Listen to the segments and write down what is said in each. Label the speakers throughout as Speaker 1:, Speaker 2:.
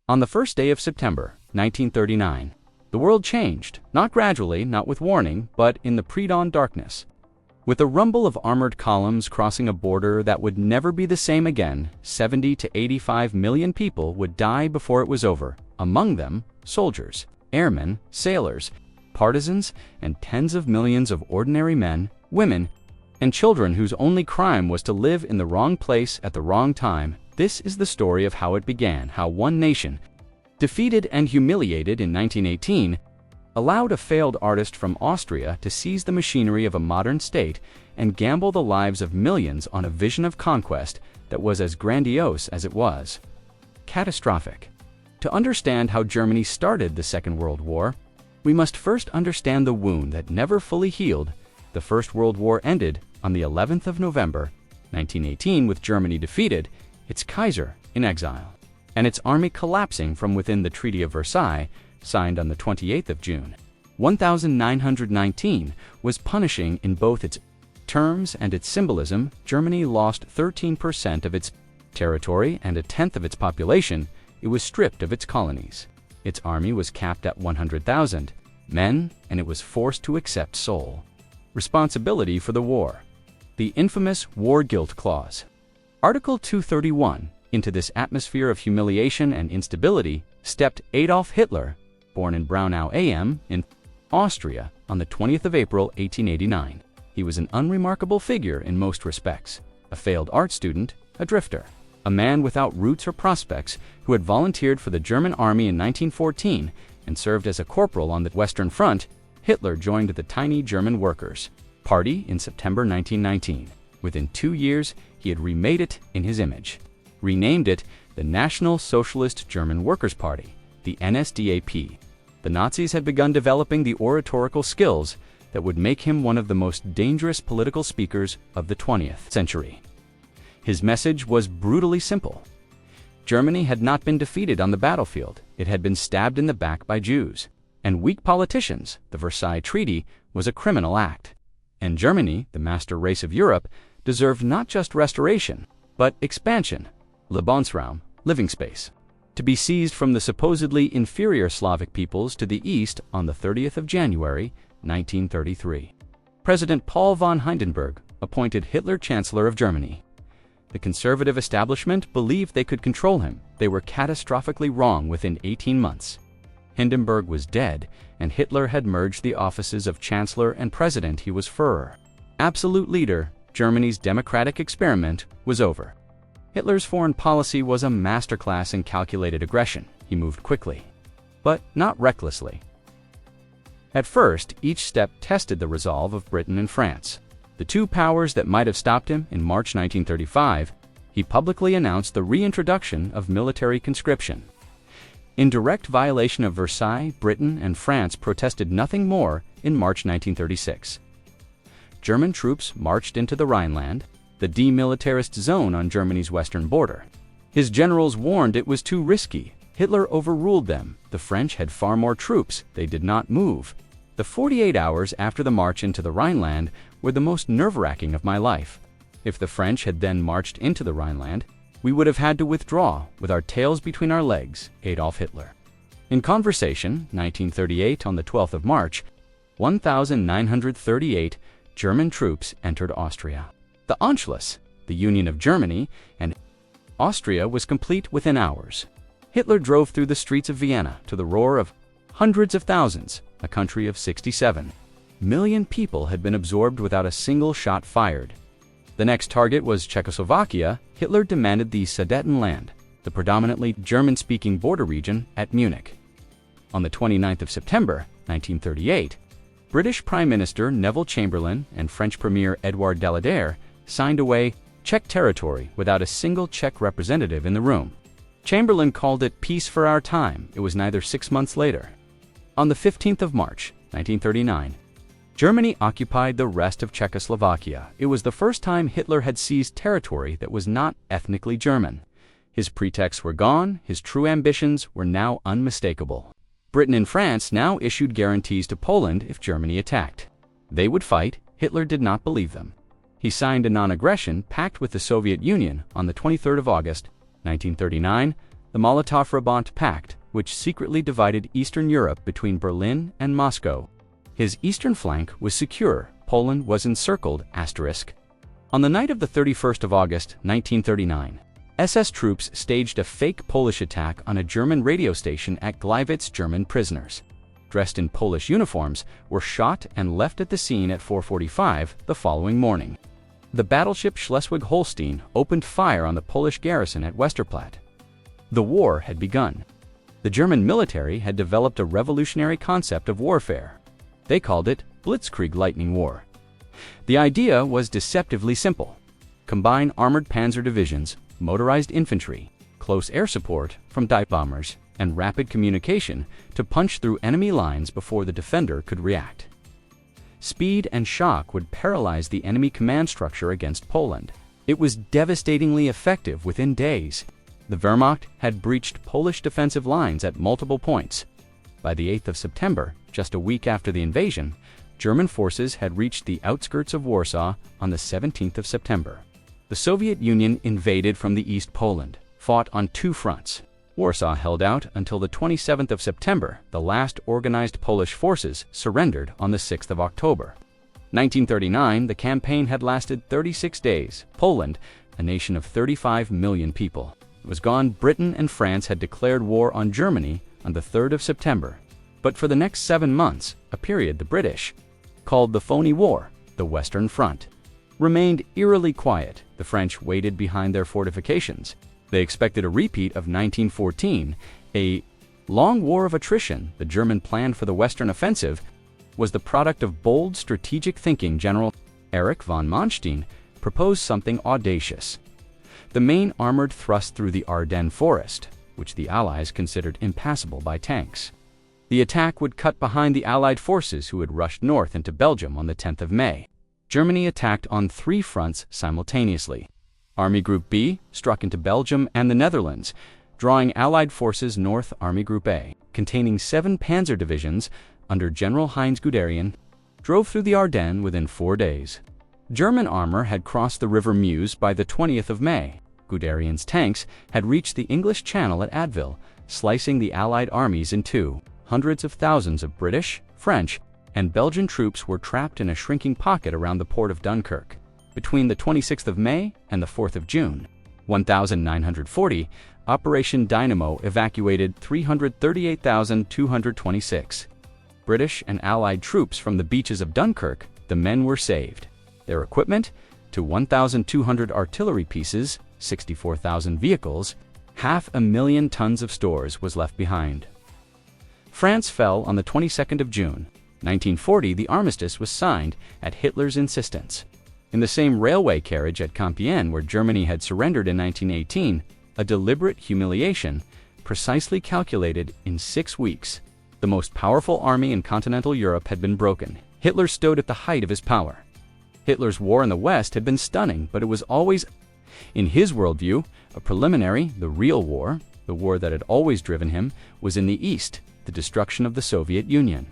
Speaker 1: On the first day of September, 1939, the world changed, not gradually, not with warning, but in the pre-dawn darkness. With a rumble of armored columns crossing a border that would never be the same again, 70 to 85 million people would die before it was over, among them soldiers, airmen, sailors, partisans, and tens of millions of ordinary men, women, and children whose only crime was to live in the wrong place at the wrong time. This is the story of how it began, how one nation, defeated and humiliated in 1918, allowed a failed artist from Austria to seize the machinery of a modern state and gamble the lives of millions on a vision of conquest that was as grandiose as it was catastrophic. To understand how Germany started the Second World War, we must first understand the wound that never fully healed. The First World War ended on the 11th of November, 1918, with Germany defeated, its Kaiser in exile, and its army collapsing from within the Treaty of Versailles, signed on the 28th of June. 1919 was punishing in both its terms and its symbolism. Germany lost 13% of its territory and a tenth of its population. It was stripped of its colonies. Its army was capped at 100,000 men, and it was forced to accept sole responsibility for the war. The infamous War Guilt Clause. Article 231. Into this atmosphere of humiliation and instability stepped Adolf Hitler, born in Braunau am in Austria on the 20th of April, 1889. He was an unremarkable figure in most respects, a failed art student, a drifter, a man without roots or prospects who had volunteered for the German army in 1914 and served as a corporal on the Western Front. Hitler joined the tiny German Workers' Party in September 1919. Within 2 years, he had remade it in his image, renamed it the National Socialist German Workers' Party, the NSDAP. The Nazis had begun developing the oratorical skills that would make him one of the most dangerous political speakers of the 20th century. His message was brutally simple. Germany had not been defeated on the battlefield, it had been stabbed in the back by Jews and weak politicians. The Versailles Treaty was a criminal act, and Germany, the master race of Europe, deserved not just restoration, but expansion, Lebensraum, living space, to be seized from the supposedly inferior Slavic peoples to the east on the 30th of January, 1933. President Paul von Hindenburg appointed Hitler Chancellor of Germany. The conservative establishment believed they could control him. They were catastrophically wrong. Within 18 months, Hindenburg was dead, and Hitler had merged the offices of Chancellor and President. He was Führer, absolute leader. Germany's democratic experiment was over. Hitler's foreign policy was a masterclass in calculated aggression. He moved quickly, but not recklessly. At first, each step tested the resolve of Britain and France, the two powers that might have stopped him. In March 1935, he publicly announced the reintroduction of military conscription. In direct violation of Versailles, Britain and France protested nothing more. In March 1936, German troops marched into the Rhineland, the demilitarist zone on Germany's western border. His generals warned it was too risky. Hitler overruled them. The French had far more troops. They did not move. The 48 hours after the march into the Rhineland were the most nerve-wracking of my life. If the French had then marched into the Rhineland, we would have had to withdraw with our tails between our legs. Adolf Hitler. In Conversation, 1938, on the 12th of March, 1,938 German troops entered Austria. The Anschluss, the union of Germany and Austria, was complete within hours. Hitler drove through the streets of Vienna to the roar of hundreds of thousands. A country of 67 million people had been absorbed without a single shot fired. The next target was Czechoslovakia. Hitler demanded the Sudetenland, the predominantly German-speaking border region, at Munich. On the 29th of September, 1938, British Prime Minister Neville Chamberlain and French Premier Édouard Daladier signed away Czech territory without a single Czech representative in the room. Chamberlain called it peace for our time. It was neither 6 months later. On the 15th of March, 1939, Germany occupied the rest of Czechoslovakia. It was the first time Hitler had seized territory that was not ethnically German. His pretexts were gone. His true ambitions were now unmistakable. Britain and France now issued guarantees to Poland if Germany attacked. They would fight. Hitler did not believe them. He signed a non-aggression pact with the Soviet Union on the 23rd of August, 1939. the Molotov-Ribbentrop Pact, which secretly divided Eastern Europe between Berlin and Moscow. His eastern flank was secure. Poland was encircled. On the night of the 31st of August, 1939, SS troops staged a fake Polish attack on a German radio station at Gliwice. German prisoners, dressed in Polish uniforms, were shot and left at the scene at 4:45 the following morning. The battleship Schleswig-Holstein opened fire on the Polish garrison at Westerplatte. The war had begun. The German military had developed a revolutionary concept of warfare. They called it Blitzkrieg, lightning war. The idea was deceptively simple. Combine armored panzer divisions, motorized infantry, close air support from dive bombers, and rapid communication to punch through enemy lines before the defender could react. Speed and shock would paralyze the enemy command structure against Poland. It was devastatingly effective within days. The Wehrmacht had breached Polish defensive lines at multiple points. By the 8th of September, just a week after the invasion, German forces had reached the outskirts of Warsaw on the 17th of September. The Soviet Union invaded from the East. Poland fought on two fronts. Warsaw held out until the 27th of September. The last organized Polish forces surrendered on the 6th of October. 1939, the campaign had lasted 36 days. Poland, a nation of 35 million people, was gone. Britain and France had declared war on Germany on the 3rd of September. But for the next 7 months, a period the British called the Phony War, the Western Front remained eerily quiet. The French waited behind their fortifications. They expected a repeat of 1914, a long war of attrition. The German plan for the Western offensive was the product of bold strategic thinking. General Erich von Manstein proposed something audacious: the main armored thrust through the Ardennes forest, which the Allies considered impassable by tanks. The attack would cut behind the Allied forces who had rushed north into Belgium on the 10th of May. Germany attacked on 3 fronts simultaneously. Army Group B struck into Belgium and the Netherlands, drawing Allied forces north. Army Group A, containing 7 panzer divisions under General Heinz Guderian, drove through the Ardennes within 4 days. German armor had crossed the River Meuse by the 20th of May. Guderian's tanks had reached the English Channel at Abbeville, slicing the Allied armies in two. Hundreds of thousands of British, French, and Belgian troops were trapped in a shrinking pocket around the port of Dunkirk. Between the 26th of May and the 4th of June, 1940, Operation Dynamo evacuated 338,226 British and Allied troops from the beaches of Dunkirk. The men were saved. Their equipment, to 1,200 artillery pieces, 64,000 vehicles, 500,000 tons of stores was left behind. France fell on the 22nd of June, 1940. The armistice was signed at Hitler's insistence. In the same railway carriage at Compiègne where Germany had surrendered in 1918, a deliberate humiliation, precisely calculated in 6 weeks. The most powerful army in continental Europe had been broken. Hitler stood at the height of his power. Hitler's war in the West had been stunning, but it was always, in his worldview, a preliminary. The real war, the war that had always driven him, was in the East, the destruction of the Soviet Union,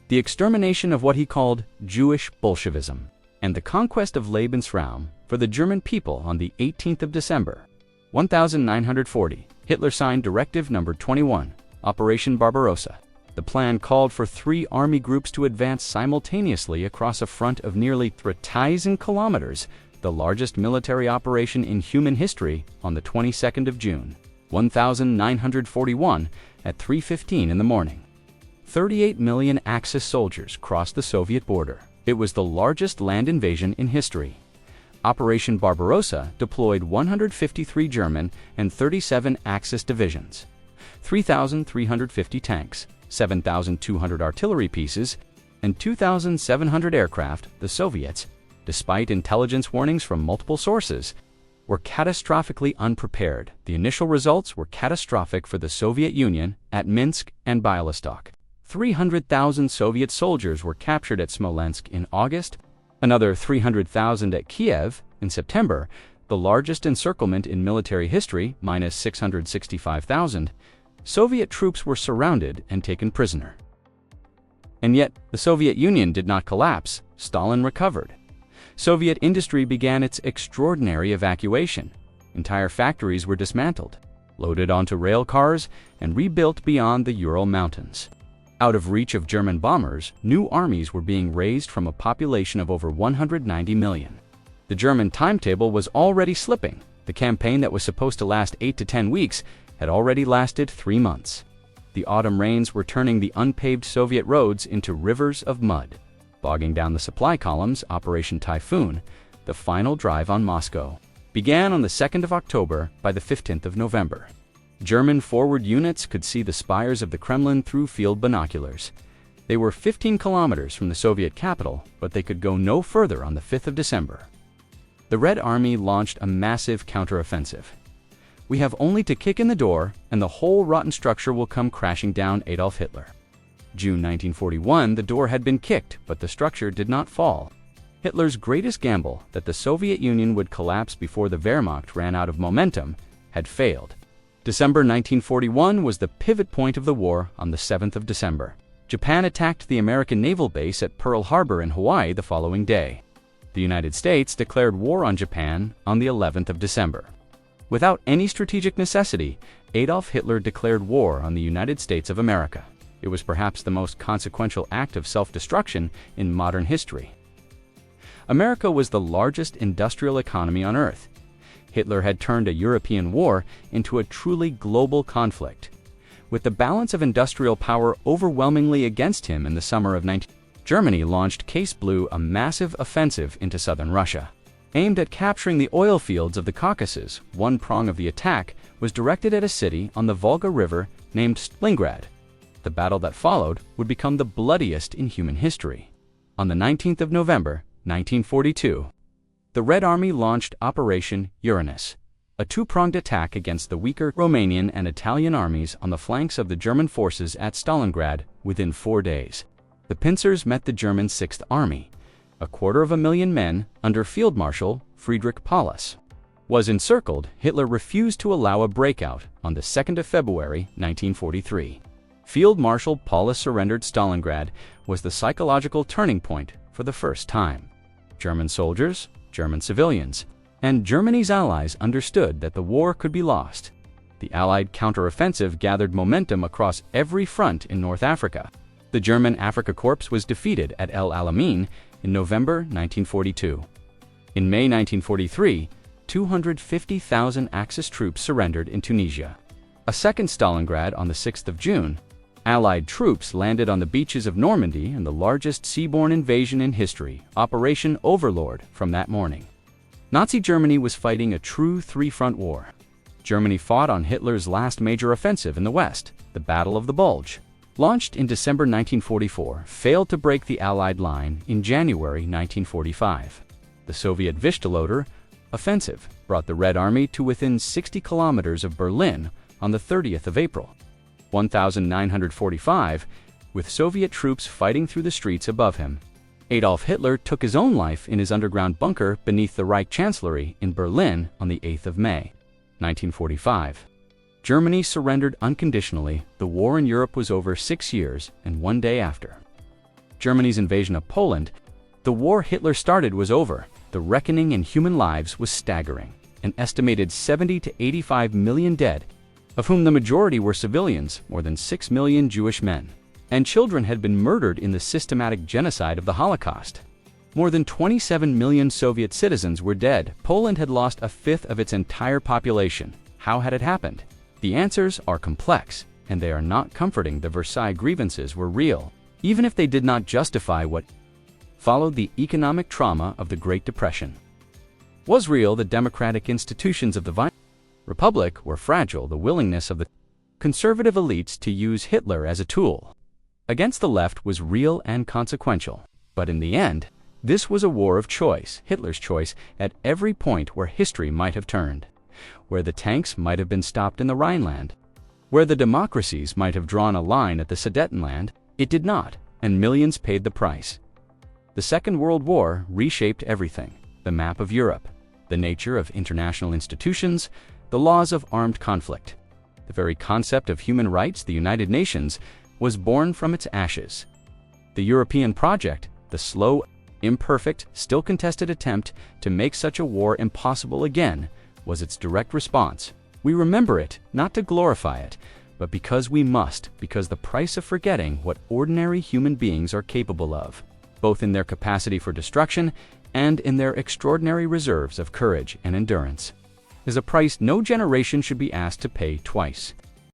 Speaker 1: the extermination of what he called Jewish Bolshevism, and the conquest of Lebensraum for the German people. On the 18th of December, 1940, Hitler signed Directive No. 21, Operation Barbarossa. The plan called for 3 army groups to advance simultaneously across a front of nearly 3,000 kilometers, the largest military operation in human history. On the 22nd of June, 1941, at 3:15 in the morning, 38 million Axis soldiers crossed the Soviet border. It was the largest land invasion in history. Operation Barbarossa deployed 153 German and 37 Axis divisions, 3,350 tanks, 7,200 artillery pieces, and 2,700 aircraft. The Soviets, despite intelligence warnings from multiple sources, were catastrophically unprepared. The initial results were catastrophic for the Soviet Union at Minsk and Bialystok. 300,000 Soviet soldiers were captured at Smolensk in August, another 300,000 at Kiev in September, the largest encirclement in military history, minus 665,000. Soviet troops were surrounded and taken prisoner. And yet, the Soviet Union did not collapse. Stalin recovered. Soviet industry began its extraordinary evacuation. Entire factories were dismantled. loaded onto rail cars, and rebuilt beyond the Ural Mountains. Out of reach of German bombers, new armies were being raised from a population of over 190 million. The German timetable was already slipping. The campaign that was supposed to last 8 to 10 weeks had already lasted 3 months. The autumn rains were turning the unpaved Soviet roads into rivers of mud, bogging down the supply columns. Operation Typhoon, the final drive on Moscow, began on the 2nd of October. By the 15th of November, German forward units could see the spires of the Kremlin through field binoculars. They were 15 kilometers from the Soviet capital, but they could go no further on the 5th of December. The Red Army launched a massive counteroffensive. "We have only to kick in the door, and the whole rotten structure will come crashing down." Adolf Hitler. June 1941, the door had been kicked, but the structure did not fall. Hitler's greatest gamble, that the Soviet Union would collapse before the Wehrmacht ran out of momentum, had failed. December 1941 was the pivot point of the war. On the 7th of December, Japan attacked the American naval base at Pearl Harbor in Hawaii the following day. The United States declared war on Japan on the 11th of December. Without any strategic necessity, Adolf Hitler declared war on the United States of America. It was perhaps the most consequential act of self-destruction in modern history. America was the largest industrial economy on Earth. Hitler had turned a European war into a truly global conflict. With the balance of industrial power overwhelmingly against him in the summer of 19... Germany launched Case Blue, a massive offensive into southern Russia. Aimed at capturing the oil fields of the Caucasus, one prong of the attack was directed at a city on the Volga River named Stalingrad. The battle that followed would become the bloodiest in human history. On the 19th of November, 1942, the Red Army launched Operation Uranus, a two-pronged attack against the weaker Romanian and Italian armies on the flanks of the German forces at Stalingrad. Within 4 days, the pincers met the German 6th Army. 250,000 men, under Field Marshal Friedrich Paulus, was encircled. Hitler refused to allow a breakout. On the 2nd of February, 1943, Field Marshal Paulus surrendered. Stalingrad was the psychological turning point for the first time. German soldiers, German civilians, and Germany's allies understood that the war could be lost. The Allied counteroffensive gathered momentum across every front in North Africa. The German Afrika Korps was defeated at El Alamein in November 1942. In May 1943, 250,000 Axis troops surrendered in Tunisia. A second Stalingrad on the 6th of June. Allied troops landed on the beaches of Normandy in the largest seaborne invasion in history, Operation Overlord. From that morning, Nazi Germany was fighting a true three-front war. Germany fought on Hitler's last major offensive in the West, the Battle of the Bulge, launched in December 1944, failed to break the Allied line in January 1945. The Soviet Vistaloder offensive brought the Red Army to within 60 kilometers of Berlin on the 30th of April, 1945, with Soviet troops fighting through the streets above him. Adolf Hitler took his own life in his underground bunker beneath the Reich Chancellery in Berlin on the 8th of May, 1945. Germany surrendered unconditionally. The war in Europe was over 6 years and 1 day after Germany's invasion of Poland. The war Hitler started was over. The reckoning in human lives was staggering. An estimated 70 to 85 million dead, of whom the majority were civilians. More than 6 million Jewish men and children had been murdered in the systematic genocide of the Holocaust. More than 27 million Soviet citizens were dead. Poland had lost a fifth of its entire population. How had it happened? The answers are complex, and they are not comforting. The Versailles grievances were real, even if they did not justify what followed. The economic trauma of the Great Depression was real. The democratic institutions of the Weimar Republic were fragile. The willingness of the conservative elites to use Hitler as a tool against the left was real and consequential. But in the end, this was a war of choice, Hitler's choice, at every point where history might have turned, where the tanks might have been stopped in the Rhineland, where the democracies might have drawn a line at the Sudetenland. It did not, and millions paid the price. The Second World War reshaped everything: the map of Europe, the nature of international institutions, the laws of armed conflict. The very concept of human rights, the United Nations, was born from its ashes. The European project, the slow, imperfect, still contested attempt to make such a war impossible again, was its direct response. We remember it, not to glorify it, but because we must, because the price of forgetting what ordinary human beings are capable of, both in their capacity for destruction and in their extraordinary reserves of courage and endurance, is a price no generation should be asked to pay twice.